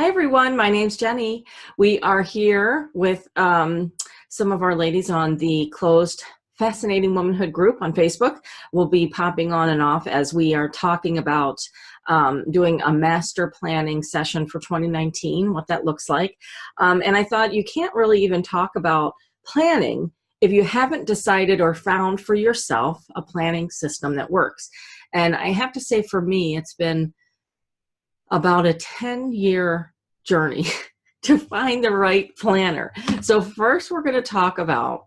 Hi everyone, my name's Jenny. We are here with some of our ladies on the closed Fascinating Womanhood group on Facebook. We'll be popping on and off as we are talking about doing a master planning session for 2019, what that looks like. And I thought you can't really even talk about planning if you haven't decided or found for yourself a planning system that works. And I have to say, for me, it's been about a 10-year journey to find the right planner. So first we're going to talk about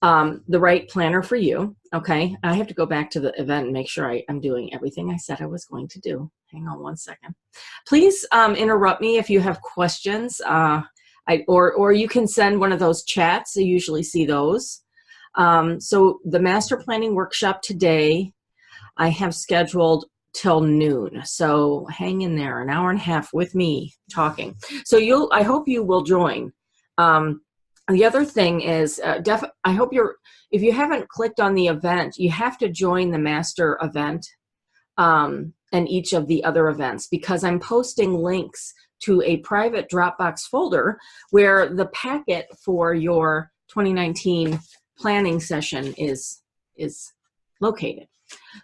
the right planner for you. Okay, I have to go back to the event and make sure I'm doing everything I said I was going to do. Hang on one second. Please interrupt me if you have questions, or you can send one of those chats. I usually see those. So the master planning workshop today, I have scheduled till noon. So hang in there, an hour and a half with me talking. So I hope you will join. The other thing is, I hope if you haven't clicked on the event, you have to join the master event and each of the other events, because I'm posting links to a private Dropbox folder where the packet for your 2019 planning session is located.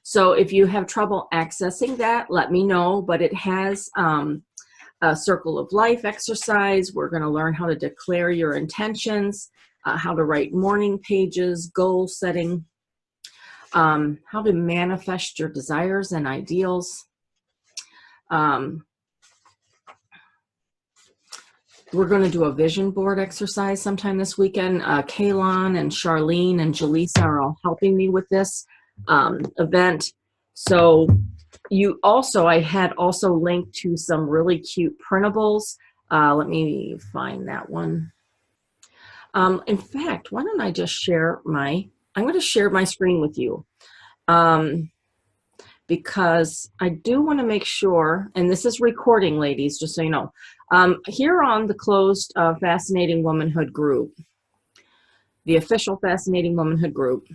So if you have trouble accessing that, let me know, but it has a circle of life exercise. We're going to learn how to declare your intentions, how to write morning pages, goal setting, how to manifest your desires and ideals. We're going to do a vision board exercise sometime this weekend. Kaylon and Charlene and Jaleesa are all helping me with this event. So I had also linked to some really cute printables. Let me find that one. In fact, why don't I just share I'm going to share my screen with you, because I do want to make sure, and this is recording, ladies, just so you know, here on the closed Fascinating Womanhood group, the official Fascinating Womanhood group,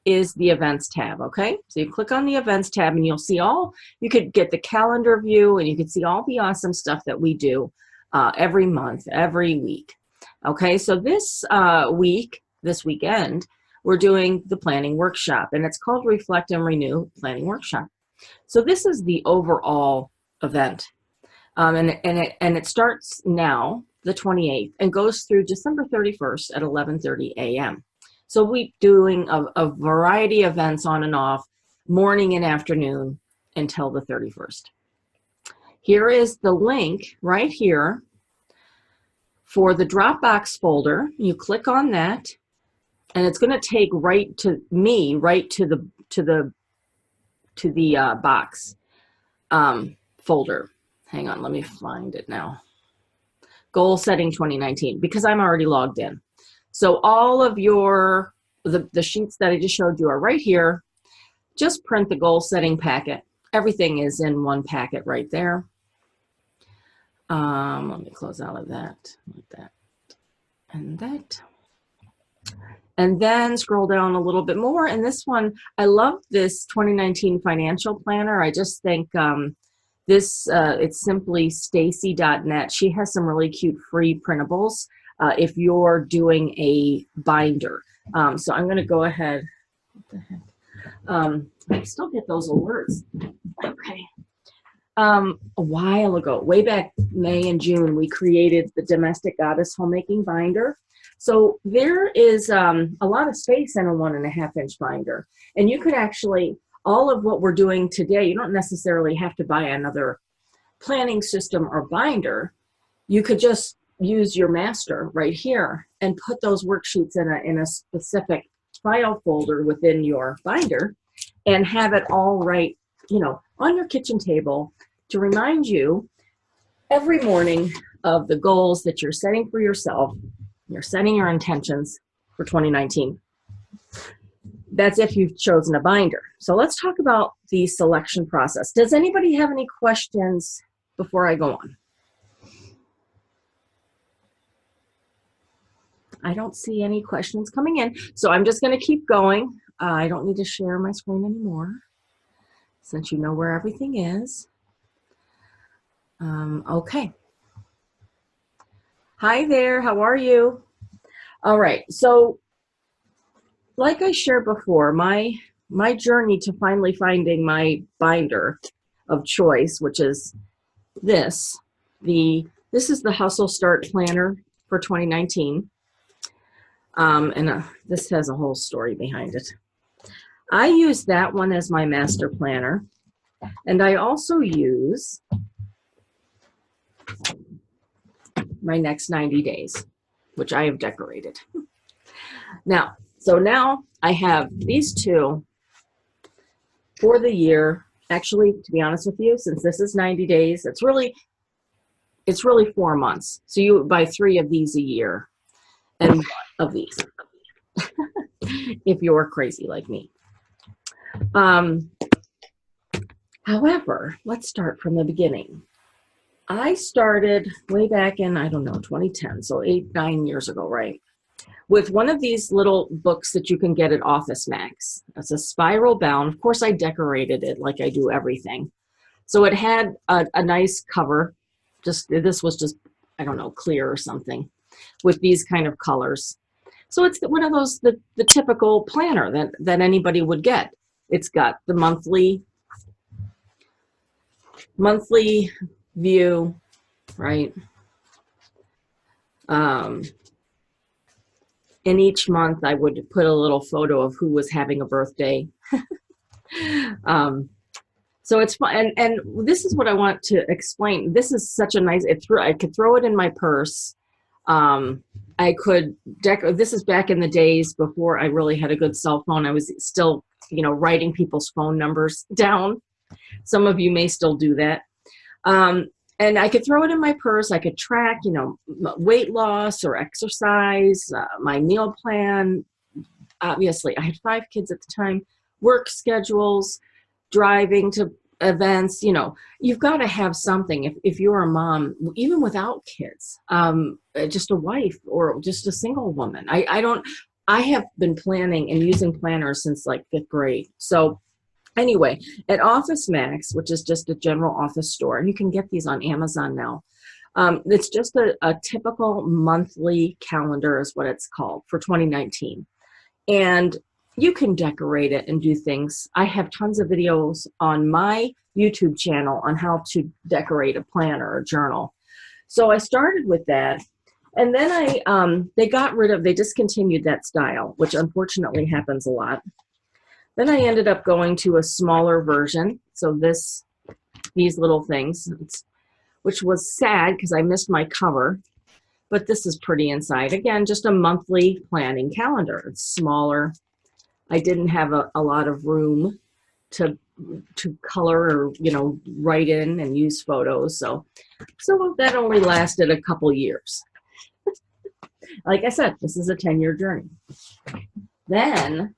is the events tab. Okay, so you click on the events tab and you'll see you could get the calendar view, and you can see all the awesome stuff that we do every month, every week. Okay, so this weekend, we're doing the planning workshop, and it's called Reflect and Renew Planning Workshop. So this is the overall event, and it starts now, the 28th, and goes through December 31st at 11:30 a.m. So we're doing a variety of events on and off, morning and afternoon, until the 31st. Here is the link right here for the Dropbox folder. You click on that, and it's going to take right to the box folder. Hang on, let me find it now. Goal setting 2019, because I'm already logged in. So all of the sheets that I just showed you are right here. Just print the goal setting packet. Everything is in one packet right there. Let me close out of that, like that, and that. And then scroll down a little bit more. And this one, I love this 2019 financial planner. I just think it's simply stacy.net. She has some really cute free printables if you're doing a binder. So I'm going to go ahead. What the heck? I still get those alerts. Okay. A while ago, way back May and June, we created the Domestic Goddess Homemaking Binder. So there is a lot of space in a 1.5-inch binder. And you could actually, all of what we're doing today, you don't necessarily have to buy another planning system or binder. You could just use your master right here and put those worksheets in a specific file folder within your binder, and have it all right, on your kitchen table to remind you every morning of the goals that you're setting for yourself. You're setting your intentions for 2019. That's if you've chosen a binder. So let's talk about the selection process. Does anybody have any questions before I go on? I don't see any questions coming in, so I'm just going to keep going. I don't need to share my screen anymore, since you know where everything is. Okay. Hi there, how are you? All right, so like I shared before, my journey to finally finding my binder of choice, which is this, this is the Hustle Start Planner for 2019. And this has a whole story behind it. I use that one as my master planner, and I also use my next 90 days, which I have decorated. Now I have these two for the year. Actually, to be honest with you, since this is 90 days, it's really 4 months. So you buy 3 of these a year and 1 of these, if you're crazy like me. However, let's start from the beginning. I started way back in, I don't know, 2010, so 8-9 years ago, right? With one of these little books that you can get at Office Max. It's a spiral bound. Of course, I decorated it like I do everything. So it had a nice cover. This was just, I don't know, clear or something with these kind of colors. So it's one of those, the typical planner that anybody would get. It's got the monthly view, right? In each month, I would put a little photo of who was having a birthday. So it's fun, and this is what I want to explain. This is such a nice. I could throw it in my purse. I could this is back in the days before I really had a good cell phone. I was still, writing people's phone numbers down. Some of you may still do that. And I could throw it in my purse. I could track, weight loss or exercise, my meal plan. Obviously, I had 5 kids at the time, work schedules, driving to events. You've got to have something if you're a mom, even without kids, just a wife or just a single woman. I have been planning and using planners since like 5th grade. So anyway, at Office Max, which is just a general office store, and you can get these on Amazon now. It's just a typical monthly calendar is what it's called for 2019. And you can decorate it and do things. I have tons of videos on my YouTube channel on how to decorate a planner or journal. So I started with that. And then they discontinued that style, which unfortunately happens a lot. Then I ended up going to a smaller version. So these little things, which was sad because I missed my cover, but this is pretty inside. Again, just a monthly planning calendar. It's smaller. I didn't have a lot of room to color or, write in and use photos. So that only lasted a couple years. Like I said, this is a 10-year journey. Then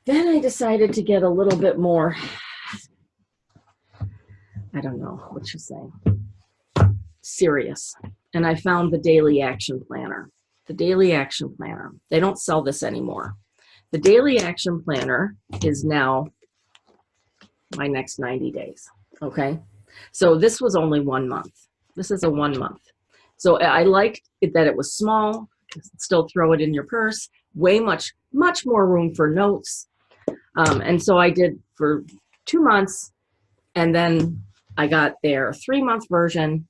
I decided to get a little bit more, I don't know what you say, serious. And I found the Daily Action Planner. The Daily Action Planner. They don't sell this anymore. The Daily Action Planner is now my next 90 days. Okay. So this was only 1 month. This is a 1 month. So I liked it that it was small. Still throw it in your purse. Much more room for notes. And so I did for 2 months, and then I got their 3-month version.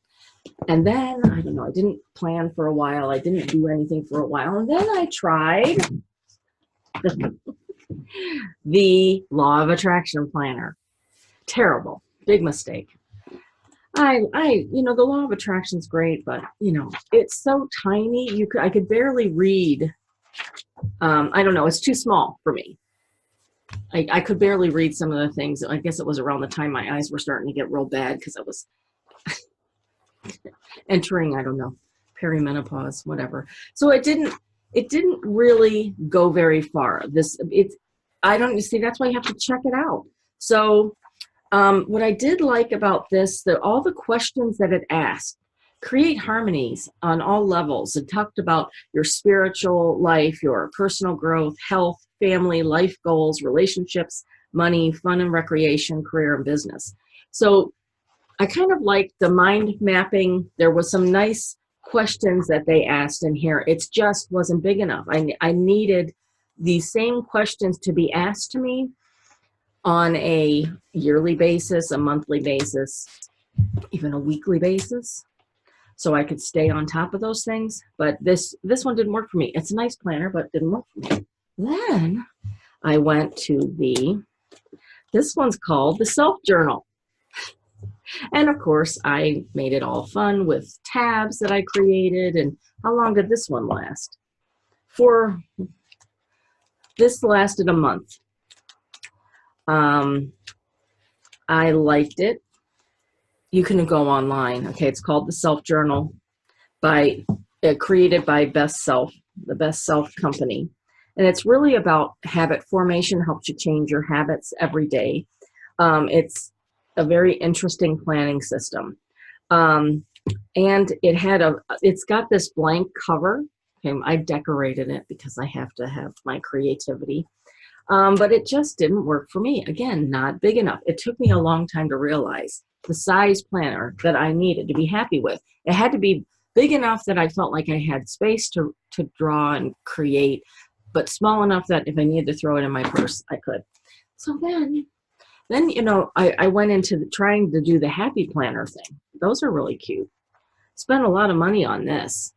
And then, I don't know, I didn't plan for a while. I didn't do anything for a while. And then I tried the Law of Attraction Planner. Terrible. Big mistake. The Law of Attraction is great, but, it's so tiny. I could barely read. I don't know. It's too small for me. I could barely read some of the things. I guess it was around the time my eyes were starting to get real bad because I was entering, I don't know, perimenopause, whatever. So it didn't really go very far. I don't, you see, that's why you have to check it out. So what I did like about this, all the questions that it asked, create harmonies on all levels. It talked about your spiritual life, your personal growth, health, family, life goals, relationships, money, fun and recreation, career, and business. So I kind of liked the mind mapping. There was some nice questions that they asked in here. It just wasn't big enough. I needed these same questions to be asked to me on a yearly basis, a monthly basis, even a weekly basis, so I could stay on top of those things. But this one didn't work for me. It's a nice planner, but it didn't work for me. Then I went to this one's called the Self Journal. And of course, I made it all fun with tabs that I created. And how long did this one last? This lasted a month. I liked it. You can go online. Okay, it's called the Self Journal, created by Best Self, the Best Self company. And it's really about habit formation, helps you change your habits every day. It's a very interesting planning system. And it's got this blank cover. Okay, I decorated it because I have to have my creativity. But it just didn't work for me. Again, not big enough. It took me a long time to realize the size planner that I needed to be happy with. It had to be big enough that I felt like I had space to draw and create, but small enough that if I needed to throw it in my purse, I could. So then I went into trying to do the happy planner thing. Those are really cute. Spent a lot of money on this.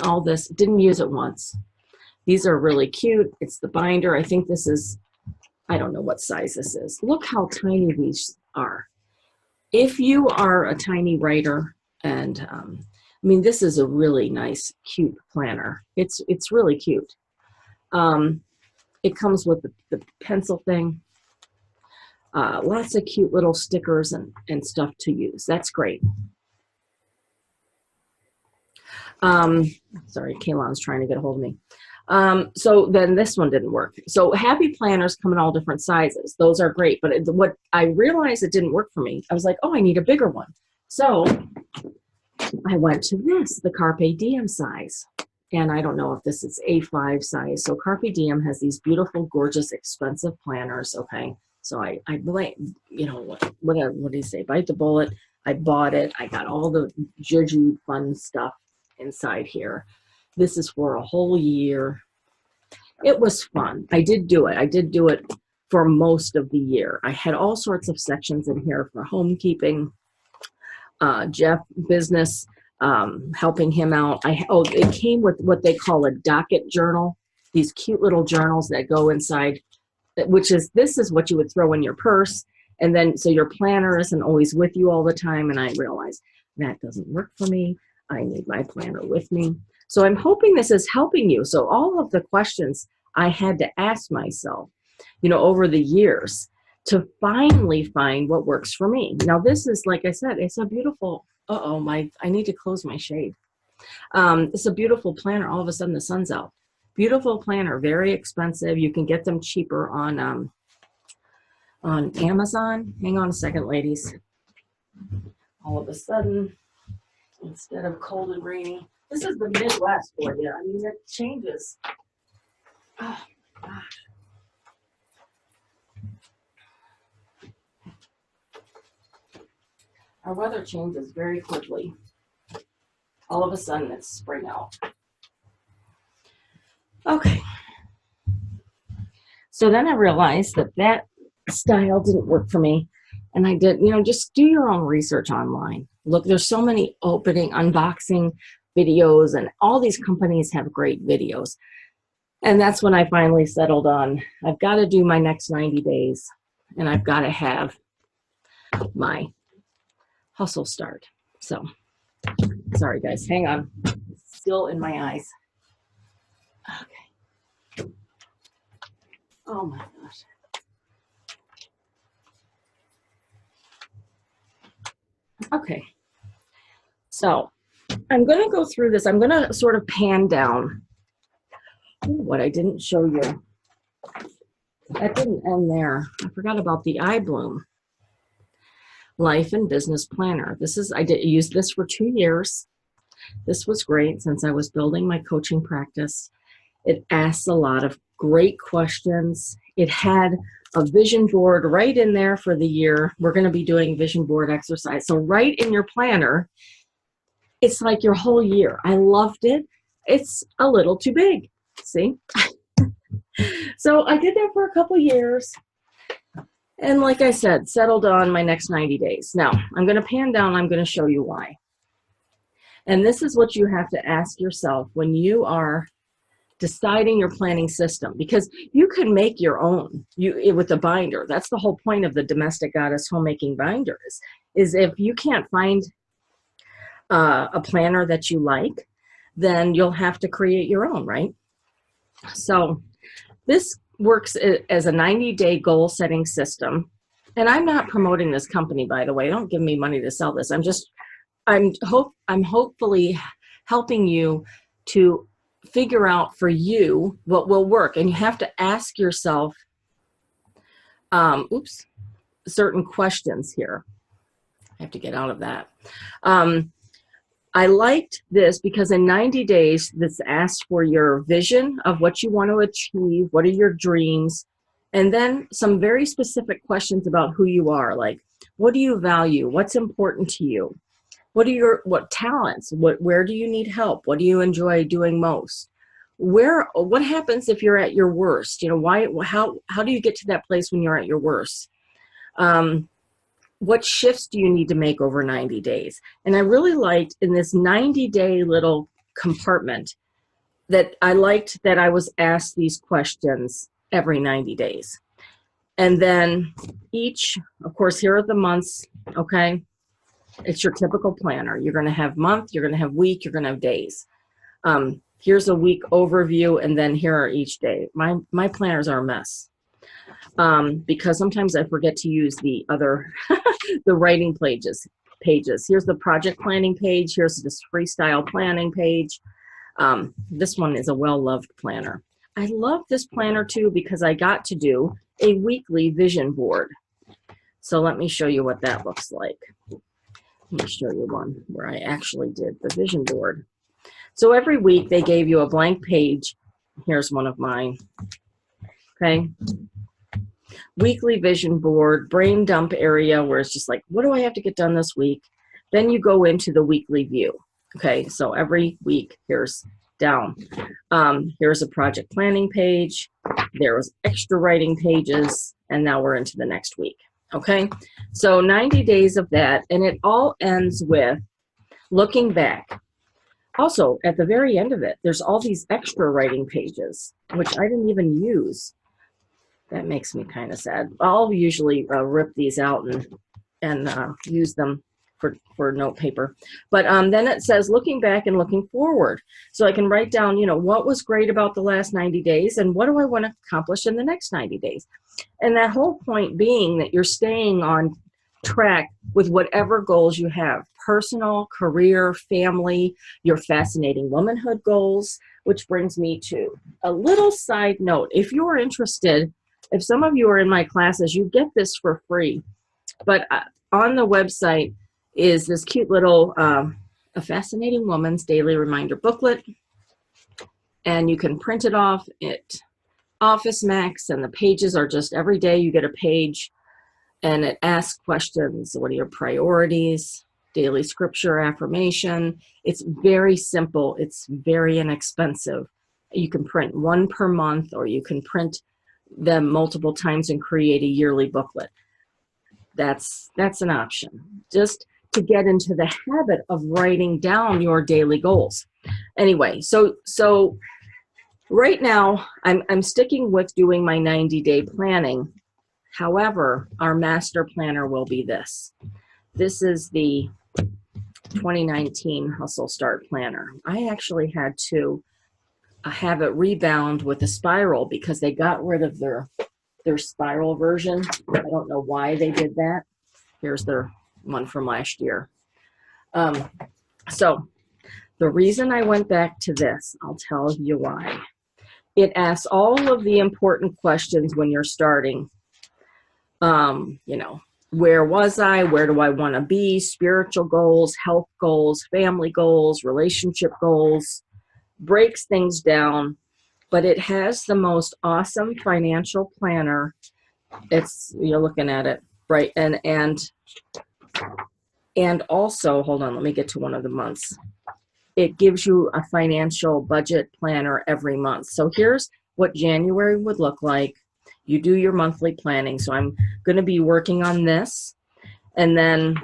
All this, didn't use it once. These are really cute. It's the binder. I think this is, I don't know what size this is. Look how tiny these are. If you are a tiny writer, and this is a really nice, cute planner. It's really cute. It comes with the pencil thing. Lots of cute little stickers and stuff to use. That's great. Sorry, Kaylon's trying to get a hold of me. So then this one didn't work. So happy planners come in all different sizes. Those are great. But what I realized it didn't work for me. I was like, oh, I need a bigger one. So I went to the Carpe Diem size. And I don't know if this is A5 size. So Carpe Diem has these beautiful, gorgeous, expensive planners. Okay. So I blame, what do you say? Bite the bullet. I bought it. I got all the judgy fun stuff inside here. This is for a whole year. It was fun. I did do it. I did do it for most of the year. I had all sorts of sections in here for homekeeping, Jeff business, helping him out. It came with what they call a docket journal, these cute little journals that go inside, this is what you would throw in your purse. And then, so your planner isn't always with you all the time. And I realized that doesn't work for me. I need my planner with me. So I'm hoping this is helping you. So all of the questions I had to ask myself, over the years to finally find what works for me. Now this is, like I said, it's a beautiful, I need to close my shade. It's a beautiful planner. All of a sudden the sun's out. Beautiful planner, very expensive. You can get them cheaper on Amazon. Hang on a second, ladies. All of a sudden, instead of cold and rainy, this is the Midwest for you. It changes. Oh, gosh. Our weather changes very quickly. All of a sudden, it's spring out. Okay. So then I realized that style didn't work for me. And I did, just do your own research online. Look, there's so many unboxing videos, and all these companies have great videos. And that's when I finally settled on, I've got to do my next 90 days, and I've got to have my hustle start. So, sorry guys, hang on. It's still in my eyes. Okay. Oh my gosh. Okay. So I'm going to go through this. I'm going to sort of pan down what I didn't show you. That didn't end there. I forgot about the iBloom Life and Business Planner. I used this for 2 years. This was great since I was building my coaching practice. It asks a lot of great questions. It had a vision board right in there for the year. We're going to be doing vision board exercise. So right in your planner, it's like your whole year. I loved it. It's a little too big. See? So I did that for a couple years. And like I said, settled on my next 90 days. Now, I'm going to pan down. I'm going to show you why. And this is what you have to ask yourself when you are deciding your planning system, because you can make your own with a binder. That's the whole point of the Domestic Goddess Homemaking Binder is if you can't find a planner that you like, then you'll have to create your own, right? So this works as a 90-day goal setting system. And I'm not promoting this company, by the way. Don't give me money to sell this. I'm hopefully helping you to figure out for you what will work. And you have to ask yourself, certain questions here. I have to get out of that. I liked this because in 90 days, this asks for your vision of what you want to achieve, what are your dreams, and then some very specific questions about who you are, like what do you value, what's important to you, what talents, where do you need help, what do you enjoy doing most, what happens if you're at your worst, how do you get to that place when you're at your worst? What shifts do you need to make over 90 days? And I really liked in this 90-day little compartment that I liked that I was asked these questions every 90 days. And then of course, here are the months, okay? It's your typical planner. You're going to have month, you're going to have week, you're going to have days. Here's a week overview, and then here are each day. My planners are a mess. Because sometimes I forget to use the other, the writing pages. Here's the project planning page. Here's this freestyle planning page. This one is a well-loved planner. I love this planner too because I got to do a weekly vision board. So let me show you what that looks like. Let me show you one where I actually did the vision board. So every week they gave you a blank page. Here's one of mine. Okay. Weekly vision board, brain dump area where it's just like, what do I have to get done this week? Then you go into the weekly view. Okay, so every week, here's down. Here's a project planning page. There was extra writing pages, and now we're into the next week. Okay, so 90 days of that, and it all ends with looking back. Also, at the very end of it, there's all these extra writing pages, which I didn't even use. That makes me kind of sad. I'll usually rip these out and use them for note paper. But then it says looking back and looking forward. So I can write down, what was great about the last 90 days and what do I want to accomplish in the next 90 days? And that whole point being that you're staying on track with whatever goals you have, personal, career, family, your fascinating womanhood goals, which brings me to a little side note. If you're interested, if some of you are in my classes, you get this for free. But on the website is this cute little A Fascinating Woman's Daily Reminder booklet. And you can print it off at Office Max, and the pages are just every day you get a page, and it asks questions. What are your priorities? Daily scripture affirmation. It's very simple. It's very inexpensive. You can print one per month, or you can print them multiple times and create a yearly booklet. That's an option, just to get into the habit of writing down your daily goals. Anyway, so right now I'm sticking with doing my 90-day planning. However, our master planner will be this. This is the 2019 Hustle Start Planner. I actually had to have it rebound with a spiral because they got rid of their spiral version. I don't know why they did that. Here's their one from last year. So the reason I went back to this, I'll tell you why. It asks all of the important questions when you're starting. Where was I? Where do I want to be? Spiritual goals, health goals, family goals, relationship goals. Breaks things down, but it has the most awesome financial planner. You're looking at it, right? And And also, hold on, let me get to one of the months. It gives you a financial budget planner every month. So here's what January would look like. You do your monthly planning. So I'm going to be working on this, and then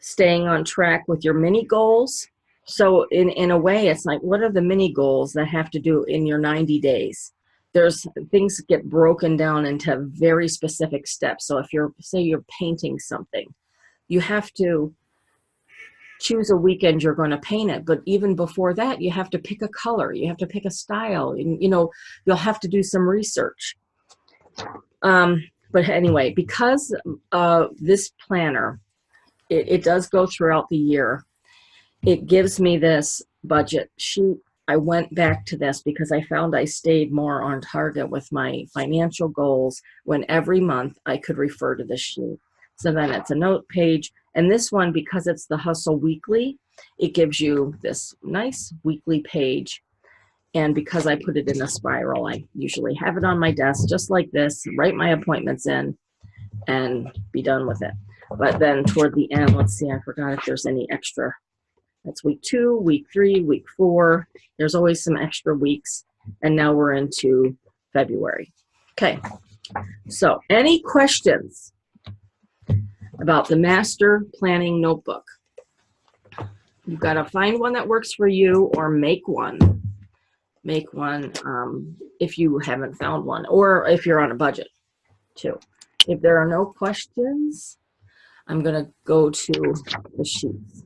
staying on track with your mini goals. So in a way, it's like, what are the mini goals that have to do in your 90 days? There's things get broken down into very specific steps. So if say you're painting something, you have to choose a weekend you're going to paint it. But even before that, you have to pick a color, you have to pick a style, and you'll have to do some research. But anyway, because this planner, it does go throughout the year. It gives me this budget sheet. I went back to this because I found I stayed more on target with my financial goals when every month I could refer to this sheet. So then it's a note page. And this one, because it's the Hustle Weekly, it gives you this nice weekly page. And because I put it in a spiral, I usually have it on my desk just like this, write my appointments in, and be done with it. But then toward the end, let's see, I forgot if there's any extra. That's week 2, week 3, week 4. There's always some extra weeks. And now we're into February. Okay, so any questions about the Master Planning Notebook? You've got to find one that works for you, or make one. Make one if you haven't found one, or if you're on a budget too. If there are no questions, I'm going to go to the sheets.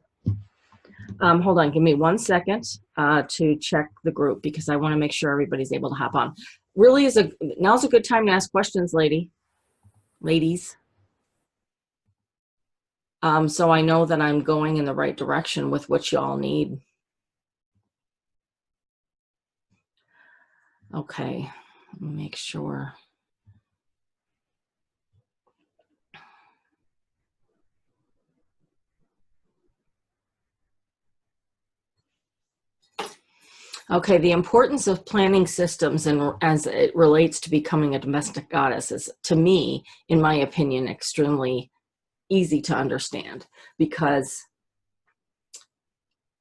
Hold on, give me 1 second to check the group, because I want to make sure everybody's able to hop on. Really now's a good time to ask questions, ladies. So I know that I'm going in the right direction with what y'all need. Okay, let me make sure. Okay, the importance of planning systems and as it relates to becoming a domestic goddess is, to me, in my opinion, extremely easy to understand, because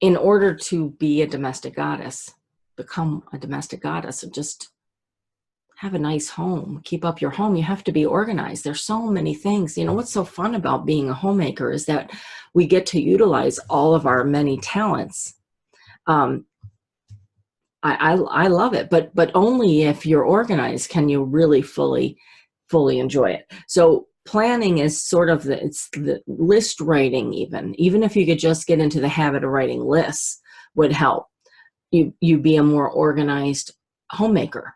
in order to be a domestic goddess, become a domestic goddess, and just have a nice home, keep up your home, you have to be organized. There's so many things. What's so fun about being a homemaker is that we get to utilize all of our many talents. I love it, but only if you're organized can you really fully enjoy it. So planning is sort of it's the list writing. Even if you could just get into the habit of writing lists, would help you be a more organized homemaker.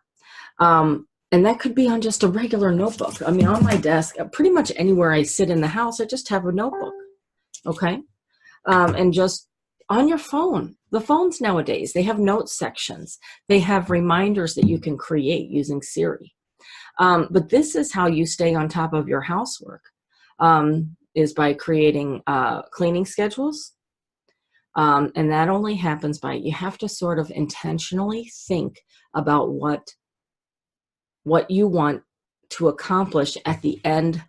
And that could be on just a regular notebook. I mean, on my desk, pretty much anywhere I sit in the house, I just have a notebook. Okay, and just on your phone. The phones nowadays, they have note sections. They have reminders that you can create using Siri. But this is how you stay on top of your housework, is by creating cleaning schedules. And that only happens by, you have to sort of intentionally think about what you want to accomplish at the end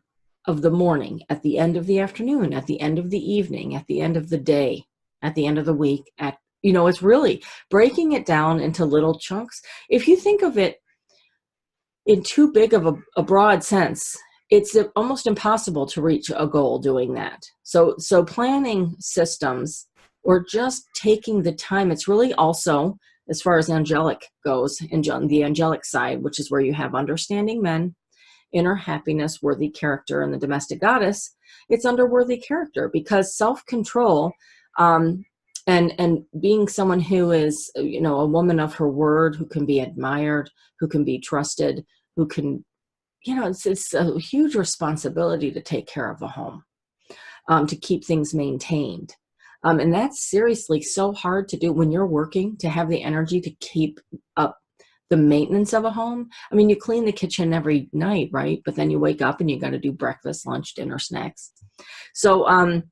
of the morning, at the end of the afternoon, at the end of the evening, at the end of the day, at the end of the week. It's really breaking it down into little chunks. If you think of it in too big of a broad sense, it's almost impossible to reach a goal doing that. So planning systems, or just taking the time, it's really also, as far as angelic goes, the angelic side, which is where you have understanding men, inner happiness, worthy character, and the domestic goddess. It's under worthy character, because self-control, and being someone who is, a woman of her word, who can be admired, who can be trusted, who can, it's a huge responsibility to take care of a home, to keep things maintained. And that's seriously so hard to do when you're working, to have the energy to keep up the maintenance of a home. I mean, you clean the kitchen every night, right? But then you wake up and you got to do breakfast, lunch, dinner, snacks. So,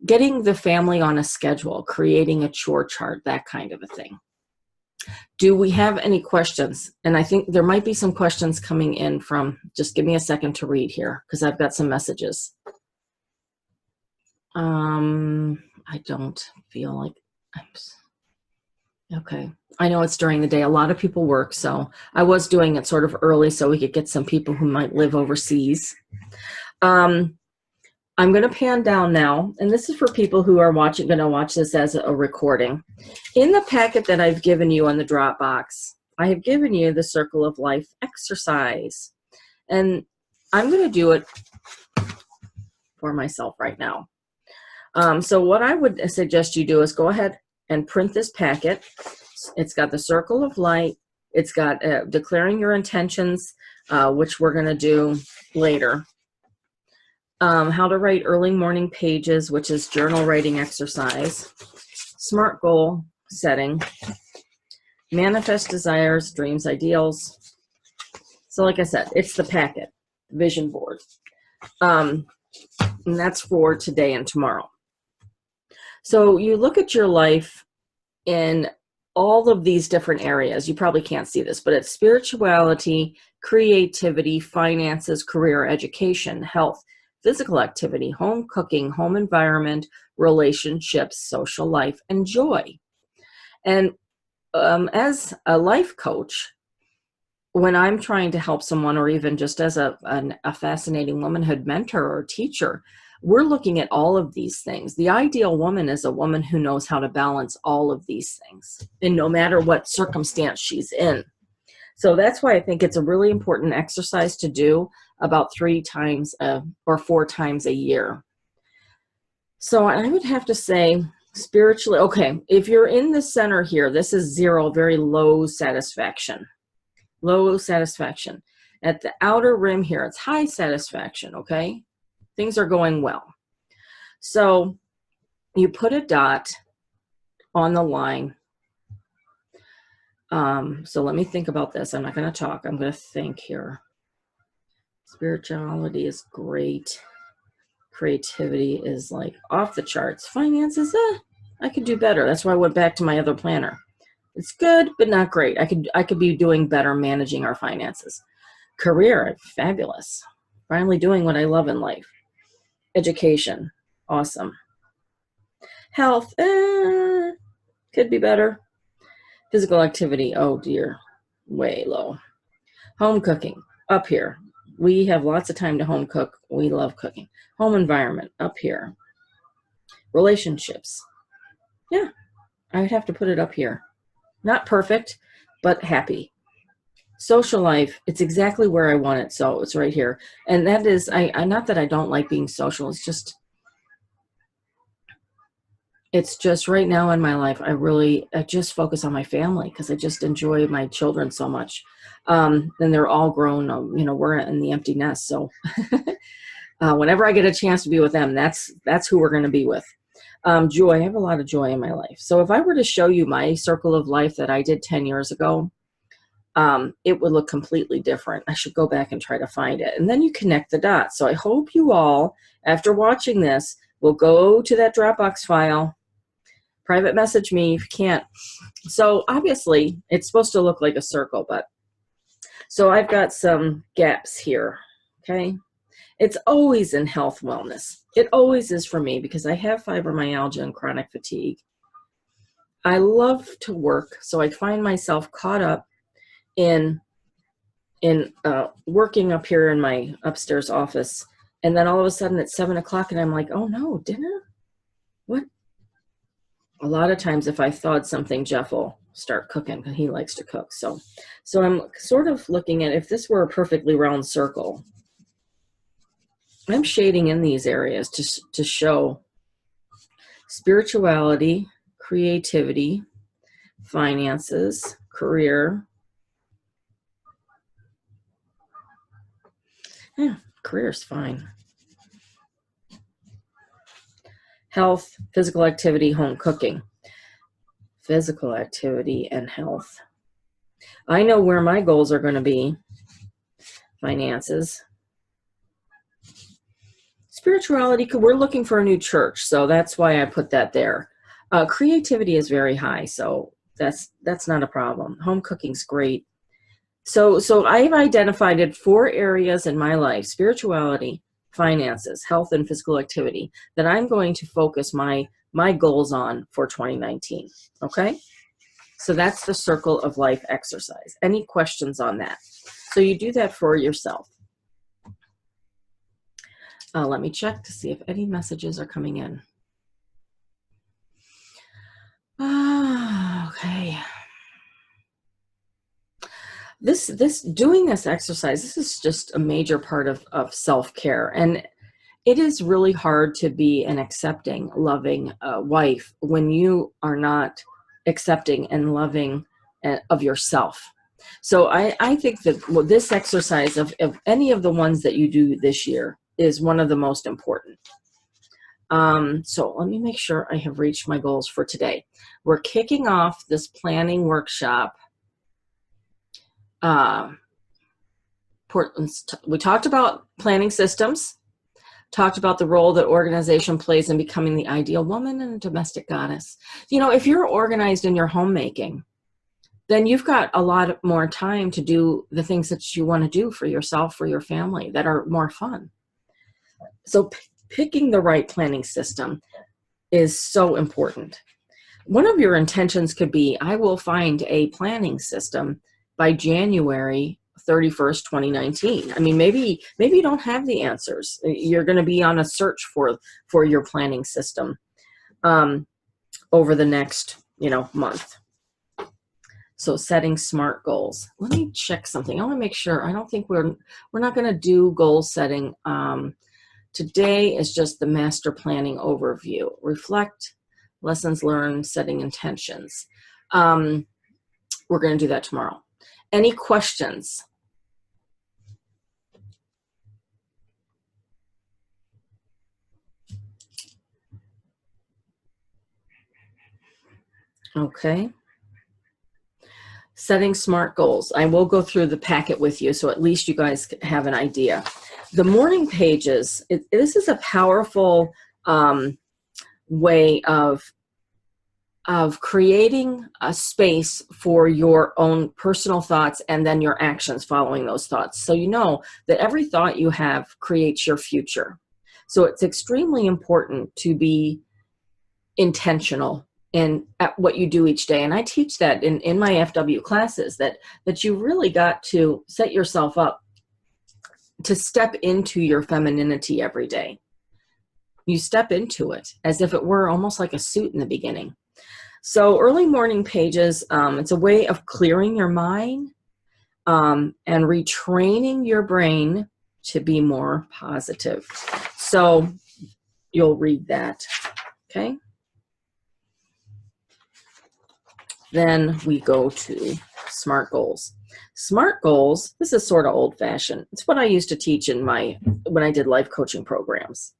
getting the family on a schedule, creating a chore chart, that kind of a thing. Do we have any questions? And I think there might be some questions coming in from, just give me a second to read here, because I've got some messages. I don't feel like okay. I know it's during the day. A lot of people work, so I was doing it sort of early so we could get some people who might live overseas. I'm going to pan down now, and this is for people who are going to watch this as a recording. In the packet that I've given you on the Dropbox, I have given you the Circle of Life exercise, and I'm going to do it for myself right now. So what I would suggest you do is go ahead and print this packet. It's got the Circle of Light. It's got declaring your intentions, which we're going to do later. How to write early morning pages, which is journal writing exercise. SMART goal setting. Manifest desires, dreams, ideals. So like I said, it's the packet, vision board. And that's for today and tomorrow. So you look at your life in all of these different areas. You probably can't see this, but it's spirituality, creativity, finances, career, education, health, physical activity, home cooking, home environment, relationships, social life, and joy. And as a life coach, when I'm trying to help someone, or even just as a fascinating womanhood mentor or teacher, we're looking at all of these things. The ideal woman is a woman who knows how to balance all of these things, and no matter what circumstance she's in. So that's why I think it's a really important exercise to do about 3 times or 4 times a year. So I would have to say spiritually, okay, if you're in the center here, this is 0, very low satisfaction. Low satisfaction. At the outer rim here, it's high satisfaction, okay? Things are going well. So you put a dot on the line. So let me think about this. I'm not going to talk. I'm going to think here. Spirituality is great. Creativity is like off the charts. Finances, I could do better. That's why I went back to my other planner. It's good, but not great. I could be doing better managing our finances. Career, fabulous. Finally doing what I love in life. Education, awesome. Health, could be better. Physical activity, oh dear, way low. Home cooking, up here. We have lots of time to home cook. We love cooking. Home environment, up here. Relationships, yeah, I would have to put it up here. Not perfect, but happy. Social life, it's exactly where I want it, so it's right here. And that is, I not that I don't like being social, it's just right now in my life, I just focus on my family because I just enjoy my children so much. And they're all grown, we're in the empty nest. So whenever I get a chance to be with them, that's who we're going to be with. Joy, I have a lot of joy in my life. So if I were to show you my circle of life that I did 10 years ago, it would look completely different. I should go back and try to find it. And then you connect the dots. So I hope you all, after watching this, will go to that Dropbox file, private message me if you can't. So obviously it's supposed to look like a circle, but so I've got some gaps here, okay? It's always in health wellness. It always is for me because I have fibromyalgia and chronic fatigue. I love to work, so I find myself caught up in working up here in my upstairs office, and then all of a sudden it's 7 o'clock and I'm like, oh no, dinner? What? A lot of times if I thawed something, Jeff will start cooking because he likes to cook. So I'm sort of looking at, if this were a perfectly round circle, I'm shading in these areas to show spirituality, creativity, finances, career. Yeah, career's fine. Health, physical activity, home cooking. Physical activity and health. I know where my goals are going to be. Finances. Spirituality, we're looking for a new church, so that's why I put that there. Creativity is very high, so that's not a problem. Home cooking's great. So I've identified 4 areas in my life: spirituality, finances, health, and physical activity that I'm going to focus my goals on for 2019. Okay? So that's the circle of life exercise. Any questions on that? So you do that for yourself. Let me check to see if any messages are coming in. Okay. Doing this exercise, this is just a major part of self-care. And it is really hard to be an accepting, loving wife when you are not accepting and loving of yourself. So I think that this exercise of any of the ones that you do this year is one of the most important. So let me make sure I have reached my goals for today. We're kicking off this planning workshop. We talked about planning systems, talked about the role that organization plays in becoming the ideal woman and a domestic goddess. You know, if you're organized in your homemaking, then you've got a lot more time to do the things that you want to do for yourself, for your family, that are more fun. So picking the right planning system is so important. One of your intentions could be, I will find a planning system by January 31st, 2019. I mean, maybe you don't have the answers. You're going to be on a search for your planning system over the next, month. So setting SMART goals. Let me check something. I want to make sure. I don't think we're not going to do goal setting. Today is just the master planning overview. Reflect, lessons learned, setting intentions. We're going to do that tomorrow. Any questions? Okay. Setting SMART goals. I will go through the packet with you, so at least you guys have an idea. The morning pages, this is a powerful way of creating a space for your own personal thoughts and then your actions following those thoughts. So you know that every thought you have creates your future. So it's extremely important to be intentional at what you do each day. And I teach that in my FW classes, that you really got to set yourself up to step into your femininity every day. You step into it as if it were almost like a suit in the beginning. So early morning pages, it's a way of clearing your mind and retraining your brain to be more positive. So you'll read that, okay? Then we go to SMART goals. SMART goals, this is sort of old-fashioned. It's what I used to teach when I did life coaching programs.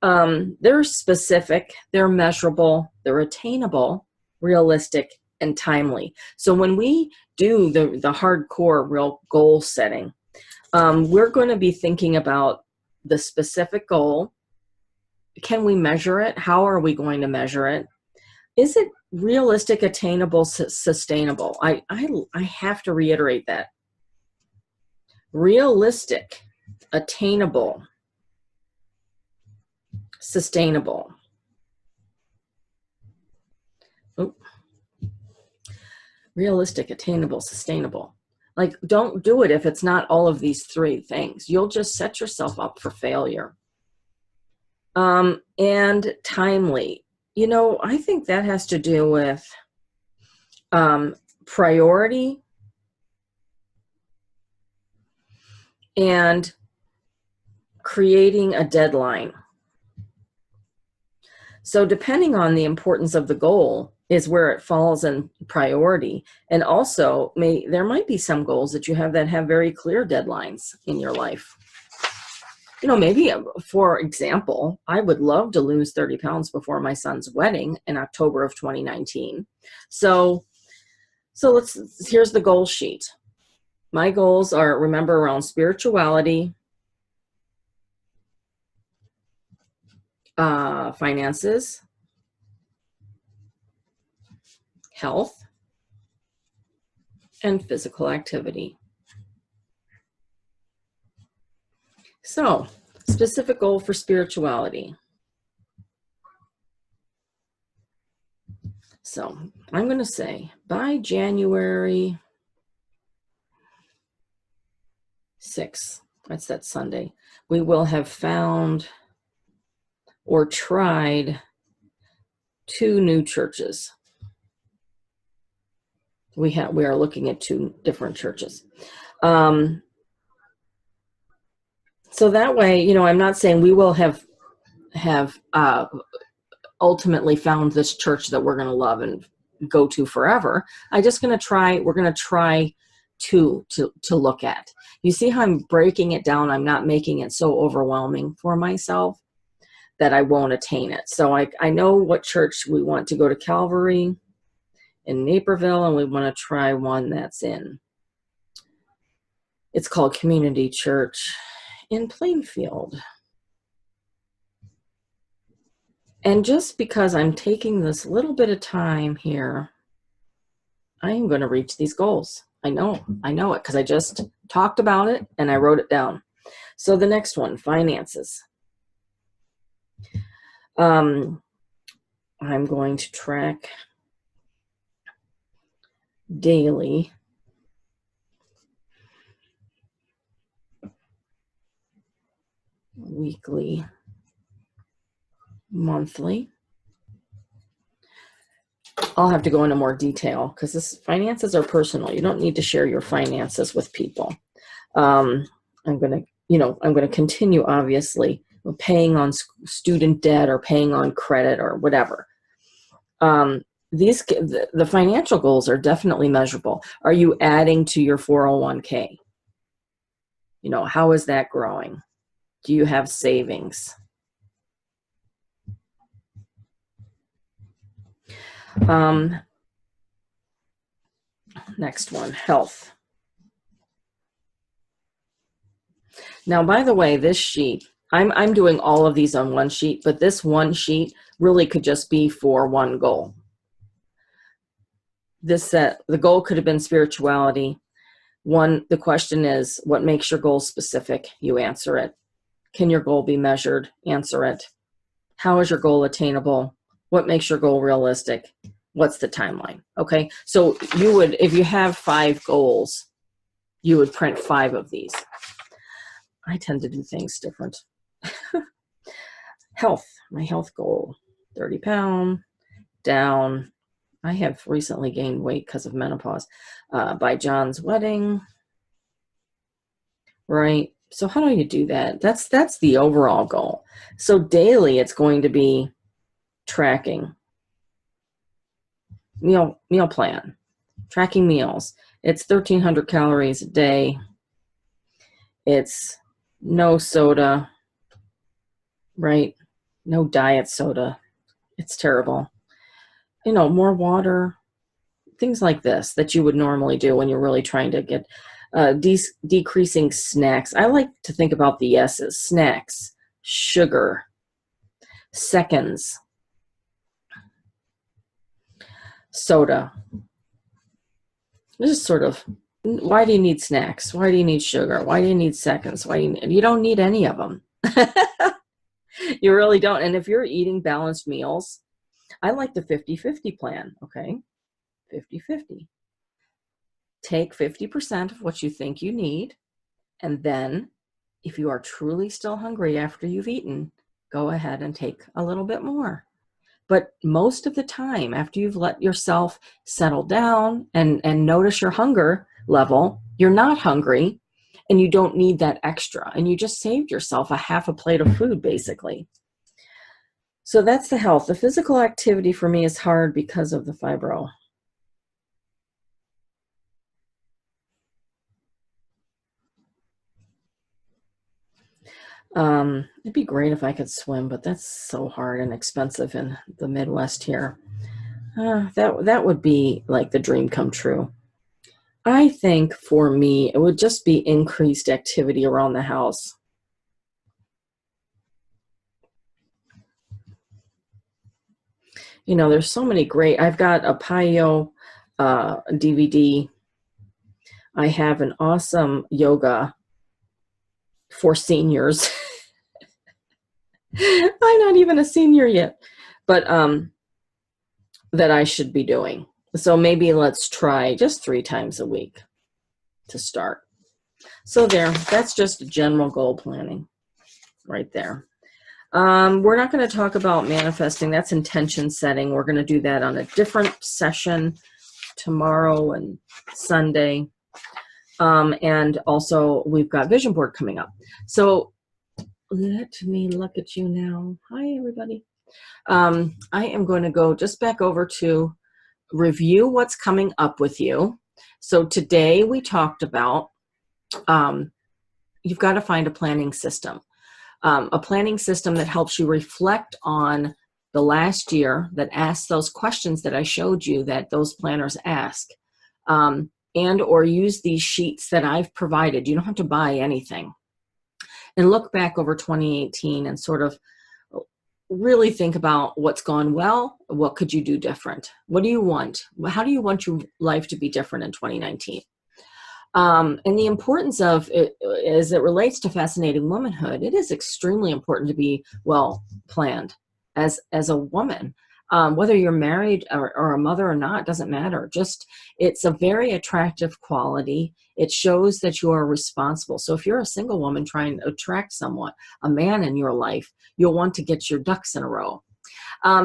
They're specific, they're measurable, they're attainable, realistic, and timely. So when we do the hardcore real goal setting, we're going to be thinking about the specific goal. Can we measure it? How are we going to measure it? Is it realistic, attainable, sustainable? I have to reiterate that. Realistic, attainable, sustainable. Realistic, attainable, sustainable. Like, don't do it if it's not all of these three things. You'll just set yourself up for failure. And timely. I think that has to do with priority and creating a deadline. So depending on the importance of the goal is where it falls in priority. And also there might be some goals that you have that have very clear deadlines in your life. Maybe, for example, I would love to lose 30 pounds before my son's wedding in October of 2019. So here's the goal sheet. My goals are, remember, around spirituality, finances, health, and physical activity. So Specific goal for spirituality. So I'm going to say by January 6th, that's that Sunday, we will have found or tried 2 new churches. We are looking at 2 different churches. So that way, you know, I'm not saying we will have ultimately found this church that we're going to love and go to forever. We're going to try to look at. You see how I'm breaking it down? I'm not making it so overwhelming for myself that I won't attain it. So I know what church we want to go to. Calvary in Naperville, and we want to try one that's it's called Community Church in Plainfield. And just because I'm taking this little bit of time here, I am going to reach these goals. I know it because I just talked about it and I wrote it down. So the next one, finances. I'm going to track daily, weekly, monthly. I'll have to go into more detail because finances are personal. You don't need to share your finances with people. I'm going to continue, obviously, paying on student debt or paying on credit or whatever. The financial goals are definitely measurable. Are you adding to your 401k? You know, how is that growing? Do you have savings? Next one, health. Now, by the way, this sheet, I'm doing all of these on one sheet, but this one sheet really could just be for one goal. The goal could have been spirituality. The question is, what makes your goal specific? You answer it. Can your goal be measured? Answer it. How is your goal attainable? What makes your goal realistic? What's the timeline? Okay, so if you have 5 goals, you would print 5 of these. I tend to do things different. Health, my health goal, 30 pound, down. I have recently gained weight because of menopause. By John's wedding, right? So how do you do that? That's the overall goal. So daily, it's going to be tracking. Meal plan, tracking meals. It's 1,300 calories a day. It's no soda, right? No diet soda. It's terrible. You know, more water, things like this that you would normally do when you're really trying to get decreasing snacks. I like to think about the S's: snacks, sugar, seconds, soda. This is sort of, why do you need snacks? Why do you need sugar? Why do you need seconds? You don't need any of them. You really don't. And if you're eating balanced meals, I like the 50-50 plan, okay? 50-50. Take 50% of what you think you need, and then if you are truly still hungry after you've eaten, go ahead and take a little bit more. But most of the time, after you've let yourself settle down and notice your hunger level, you're not hungry and you don't need that extra. And you just saved yourself a half a plate of food, basically. So that's the health. The physical activity for me is hard because of the fibro. It'd be great if I could swim, but that's so hard and expensive in the Midwest here. That would be like the dream come true. I think for me, it would just be increased activity around the house. You know, there's so many great, I've got a PiYo DVD. I have an awesome yoga for seniors. I'm not even a senior yet, but that I should be doing. So maybe let's try just 3 times a week to start. So that's just general goal planning right there. We're not going to talk about manifesting. That's intention setting. We're going to do that on a different session tomorrow and Sunday. And also we've got vision board coming up. So let me look at you now. Hi, everybody. I am going to go just back over to review what's coming up with you. So today we talked about you've got to find a planning system. A planning system that helps you reflect on the last year, that asks those questions that I showed you that those planners ask, and or use these sheets that I've provided. You don't have to buy anything. And look back over 2018 and sort of really think about what's gone well. What could you do different? What do you want? How do you want your life to be different in 2019? And the importance of it as it relates to fascinating womanhood, it is extremely important to be well planned as a woman. Whether you're married or a mother or not, doesn't matter. Just, it's a very attractive quality. It shows that you are responsible. So if you're a single woman trying to attract someone, a man in your life, you'll want to get your ducks in a row.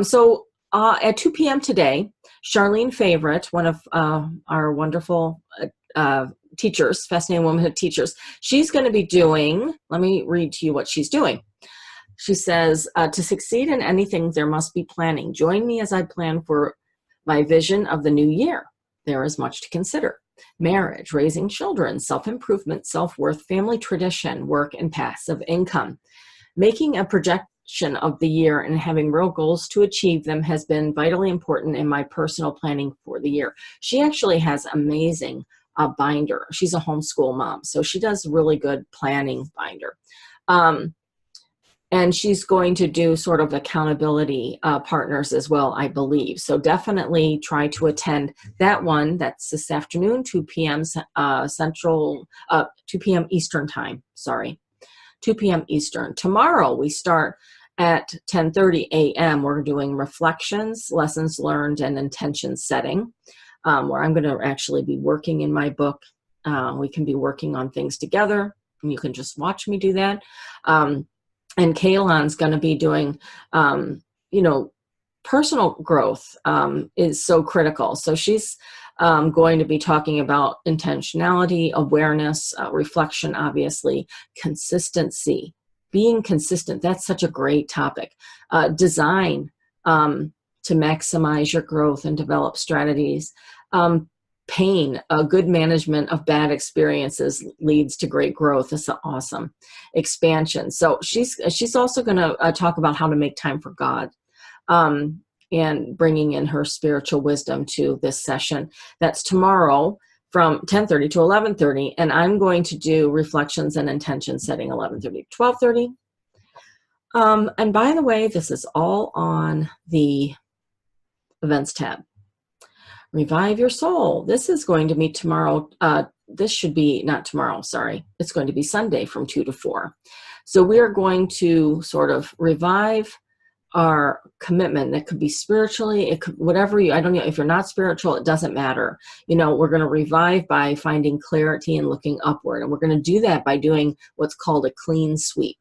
So at 2 p.m. today, Charlene Favorite, one of our wonderful teachers, Fascinating Womanhood teachers, she's going to be doing, let me read to you what she's doing. She says, to succeed in anything, there must be planning. Join me as I plan for my vision of the new year. There is much to consider. Marriage, raising children, self-improvement, self-worth, family tradition, work, and passive income. Making a projection of the year and having real goals to achieve them has been vitally important in my personal planning for the year. She actually has amazing binder. She's a homeschool mom, so she does really good planning binder. And she's going to do sort of accountability partners as well, I believe. So definitely try to attend that one. That's this afternoon, 2 p.m. 2 p.m. Eastern time, sorry. 2 p.m. Eastern. Tomorrow we start at 10:30 a.m. We're doing reflections, lessons learned, and intention setting, where I'm going to actually be working in my book. We can be working on things together, and you can just watch me do that. And Kaylon's going to be doing, personal growth is so critical. So she's going to be talking about intentionality, awareness, reflection, obviously, consistency, being consistent. That's such a great topic. Design to maximize your growth and develop strategies. Pain, a good management of bad experiences leads to great growth. That's awesome. Expansion. So she's also going to talk about how to make time for God, and bringing in her spiritual wisdom to this session. That's tomorrow from 10:30 to 11:30, and I'm going to do reflections and intention setting 11:30 to 12:30. And by the way, this is all on the events tab. Revive Your Soul. This is going to be tomorrow. This should be not tomorrow, sorry. It's going to be Sunday from 2 to 4. So we are going to sort of revive our commitment. That could be spiritually, it could, whatever you, I don't know, if you're not spiritual, it doesn't matter. We're going to revive by finding clarity and looking upward. And we're going to do that by doing what's called a clean sweep.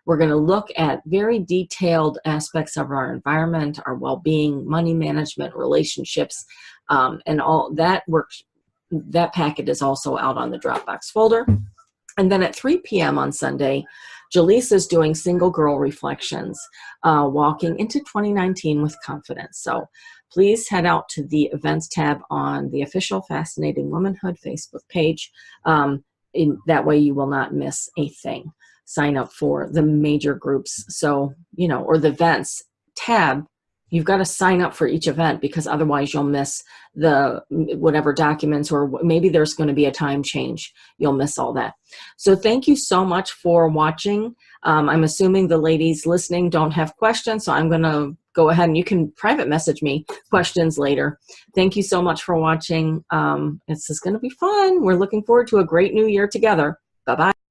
We're going to look at very detailed aspects of our environment, our well-being, money management, relationships, and all that works. That packet is also out on the Dropbox folder. And then at 3 p.m. on Sunday, Jaleesa is doing Single Girl Reflections, walking into 2019 with confidence. So please head out to the events tab on the official Fascinating Womanhood Facebook page. That way you will not miss a thing. Sign up for the major groups. So, or the events tab, you've got to sign up for each event, because otherwise you'll miss the whatever documents, or maybe there's going to be a time change. You'll miss all that. So thank you so much for watching. I'm assuming the ladies listening don't have questions, so I'm going to go ahead and you can private message me questions later. Thank you so much for watching. This is going to be fun. We're looking forward to a great new year together. Bye-bye.